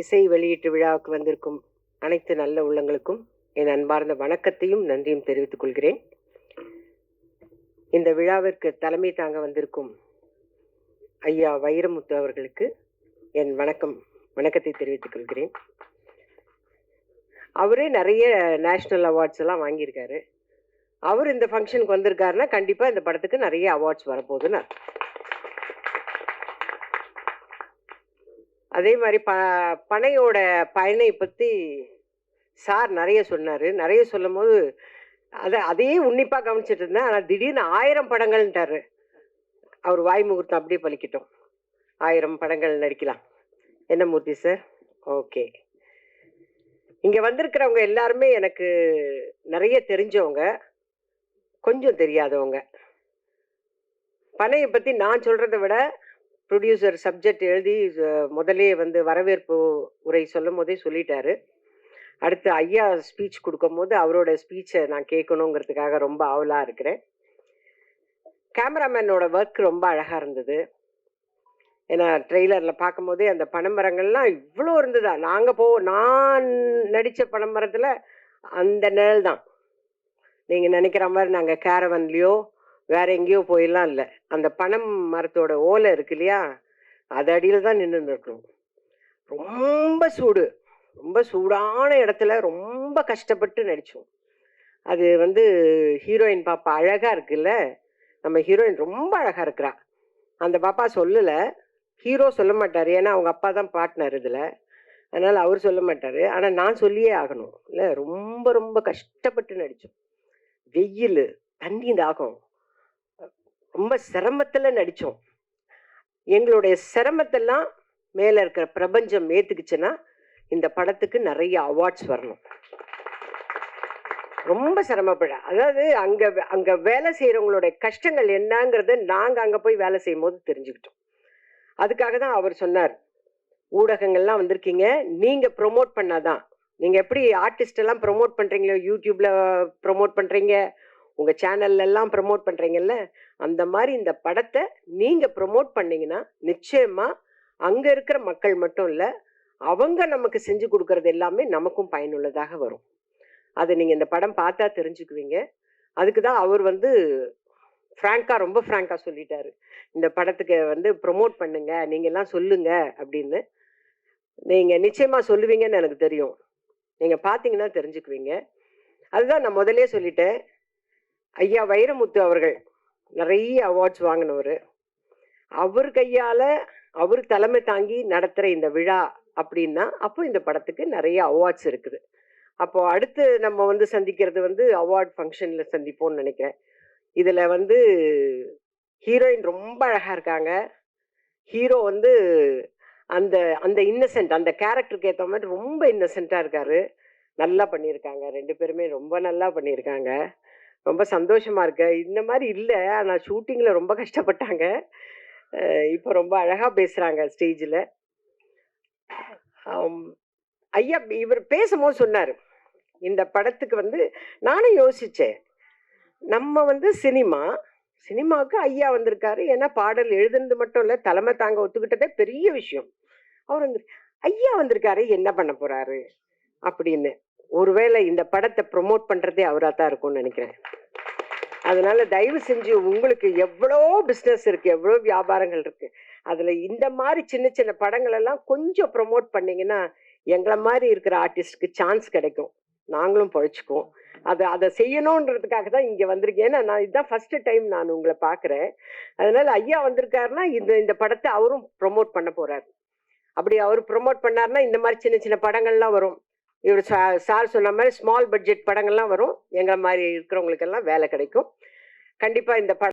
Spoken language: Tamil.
இசை வெளியீட்டு விழாவுக்கு வந்திருக்கும் அனைத்து நல்ல உள்ளங்களுக்கும் என் அன்பார்ந்த வணக்கத்தையும் நன்றியும் தெரிவித்துக் கொள்கிறேன். இந்த விழாவிற்கு தலைமை தாங்க வந்திருக்கும் ஐயா வைரமுத்து அவர்களுக்கு என் வணக்கத்தை தெரிவித்துக் கொள்கிறேன். அவரே நிறைய நேஷனல் அவார்ட்ஸ் எல்லாம் வாங்கியிருக்காரு. அவர் இந்த ஃபங்க்ஷனுக்கு வந்திருக்காருன்னா கண்டிப்பா இந்த படத்துக்கு நிறைய அவார்ட்ஸ் வரப்போகுதுன்னு. அதே மாதிரி பனையோட பயனை பற்றி சார் நிறைய சொன்னார். நிறைய சொல்லும் போது அதையே உன்னிப்பாக கவனிச்சிட்டு இருந்தேன். ஆனால் திடீர்னு 1000 படங்கள்ன்ட்டாரு. அவர் வாய் முகூர்த்தம் அப்படியே பலிக்கிட்டோம். 1000 படங்கள் நடிக்கலாம். என்ன மூர்த்தி சார்? ஓகே. இங்கே வந்திருக்கிறவங்க எல்லாருமே எனக்கு நிறைய தெரிஞ்சவங்க, கொஞ்சம் தெரியாதவங்க. பனையை பற்றி நான் சொல்கிறத விட ப்ரொடியூசர் சப்ஜெக்ட் எழுதி முதலே வரவேற்பு உரை சொல்லும் போதே சொல்லிட்டாரு. அடுத்து ஐயா ஸ்பீச் கொடுக்கும் போது அவரோட ஸ்பீச்சை நான் கேட்கணுங்கிறதுக்காக ரொம்ப ஆவலாக இருக்கிறேன். கேமராமேனோட ஒர்க் ரொம்ப அழகாக இருந்தது. ஏன்னா ட்ரெய்லரில் பார்க்கும் போதே அந்த பனைமரங்கள்லாம் இவ்வளோ இருந்ததா. நான் நடித்த பனைமரத்தில் அந்த நிழல் தான். நீங்கள் நினைக்கிற மாதிரி நாங்கள் கேரவன்லேயோ வேற எங்கேயோ போயிடலாம் இல்லை. அந்த பனம் மரத்தோட ஓலை இருக்கு இல்லையா, அது அடியில் தான் நின்று இருக்கணும். ரொம்ப சூடான இடத்துல ரொம்ப கஷ்டப்பட்டு நடித்தோம். அது ஹீரோயின் பாப்பா அழகாக இருக்குல்ல, நம்ம ஹீரோயின் ரொம்ப அழகாக இருக்கிறா. அந்த பாப்பா சொல்லலை, ஹீரோ சொல்ல மாட்டார். ஏன்னா அவங்க அப்பா தான் பார்ட்னர் இதில், அதனால் அவர் சொல்ல மாட்டார். ஆனால் நான் சொல்லியே ஆகணும் இல்லை. ரொம்ப கஷ்டப்பட்டு நடித்தோம். வெயில், தண்ணி தாகம், ரொம்ப சிரமத்தில் நடித்தோம். எங்களுடைய சிரமத்தெல்லாம் மேலே இருக்கிற பிரபஞ்சம் ஏற்றுக்குச்சுன்னா இந்த படத்துக்கு நிறைய அவார்ட்ஸ் வரணும். ரொம்ப சிரமப்பட, அதாவது அங்கே வேலை செய்கிறவங்களுடைய கஷ்டங்கள் என்னங்கிறத நாங்கள் அங்கே போய் வேலை செய்யும் போது தெரிஞ்சுக்கிட்டோம். அதுக்காக தான் அவர் சொன்னார், ஊடகங்கள்லாம் வந்திருக்கீங்க, நீங்கள் ப்ரொமோட் பண்ணாதான். நீங்கள் எப்படி ஆர்டிஸ்டெல்லாம் ப்ரொமோட் பண்ணுறீங்களோ, யூடியூப்பில் ப்ரொமோட் பண்ணுறீங்க, உங்கள் சேனல்லாம் ப்ரமோட் பண்ணுறீங்கல்ல, அந்த மாதிரி இந்த படத்தை நீங்கள் ப்ரமோட் பண்ணிங்கன்னா நிச்சயமாக அங்கே இருக்கிற மக்கள் மட்டும் இல்லை, அவங்க நமக்கு செஞ்சு கொடுக்கறது எல்லாமே நமக்கும் பயனுள்ளதாக வரும். அதை நீங்கள் இந்த படம் பார்த்தா தெரிஞ்சுக்குவீங்க. அதுக்கு தான் அவர் ரொம்ப ஃப்ராங்காக சொல்லிட்டாரு, இந்த படத்துக்கு ப்ரொமோட் பண்ணுங்க, நீங்கள்லாம் சொல்லுங்க அப்படின்னு. நீங்கள் நிச்சயமாக சொல்லுவீங்கன்னு எனக்கு தெரியும். நீங்கள் பார்த்தீங்கன்னா தெரிஞ்சுக்குவீங்க. அதுதான் நான் முதலே சொல்லிட்டேன். ஐயா வைரமுத்து அவர்கள் நிறைய அவார்ட்ஸ் வாங்கினவர். அவர் கையால் அவர் தலைமை தாங்கி நடத்துகிற இந்த விழா அப்படின்னா அப்போ இந்த படத்துக்கு நிறைய அவார்ட்ஸ் இருக்குது. அப்போ அடுத்து நம்ம சந்திக்கிறது அவார்ட் ஃபங்க்ஷனில் சந்திப்போம்னு நினைக்கிறேன். இதில் ஹீரோயின் ரொம்ப அழகாக இருக்காங்க. ஹீரோ அந்த அந்த இன்னசென்ட், அந்த கேரக்டருக்கு ஏற்ற மாதிரி ரொம்ப இன்னசென்ட்டாக இருக்காரு. நல்லா பண்ணியிருக்காங்க. 2 பேருமே ரொம்ப நல்லா பண்ணியிருக்காங்க. ரொம்ப சந்தோஷமா இருக்கு. இந்த மாதிரி இல்லை, ஆனால் ஷூட்டிங்கில் ரொம்ப கஷ்டப்பட்டாங்க. இப்போ ரொம்ப அழகாக பேசுகிறாங்க ஸ்டேஜில். ஐயா இவர் பேசும்போது சொன்னார், இந்த படத்துக்கு நானும் யோசித்தேன், நம்ம சினிமாவுக்கு ஐயா வந்திருக்காரு. ஏன்னா பாடல் எழுதுனது மட்டும் இல்லை, தலைமை தாங்க ஒத்துக்கிட்டதே பெரிய விஷயம். அவர் ஐயா வந்திருக்காரு, என்ன பண்ண போகிறாரு அப்படின்னு. ஒருவேளை இந்த படத்தை ப்ரொமோட் பண்ணுறதே அவராக தான் இருக்கும்னு நினைக்கிறேன். அதனால தயவு செஞ்சு, உங்களுக்கு எவ்வளோ பிஸ்னஸ் இருக்குது, எவ்வளோ வியாபாரங்கள் இருக்குது, அதில் இந்த மாதிரி சின்ன சின்ன படங்கள் எல்லாம் கொஞ்சம் ப்ரொமோட் பண்ணிங்கன்னா எங்களை மாதிரி இருக்கிற ஆர்டிஸ்ட்க்கு சான்ஸ் கிடைக்கும், நாங்களும் பொழைச்சிக்குவோம். அதை செய்யணுன்றதுக்காக தான் இங்கே வந்திருக்கேன். ஏன்னா நான் இதுதான் ஃபஸ்ட்டு டைம் நான் உங்களை பார்க்குறேன். அதனால் ஐயா வந்திருக்காருன்னா இந்த படத்தை அவரும் ப்ரொமோட் பண்ண போகிறார். அப்படி அவர் ப்ரொமோட் பண்ணார்னா இந்த மாதிரி சின்ன சின்ன படங்கள்லாம் வரும். இவர் சார் சொன்ன மாதிரி ஸ்மால் பட்ஜெட் படங்கள்லாம் வரும். எங்களை மாதிரி இருக்கிறவங்களுக்கெல்லாம் வேலை கிடைக்கும். கண்டிப்பாக இந்த படம்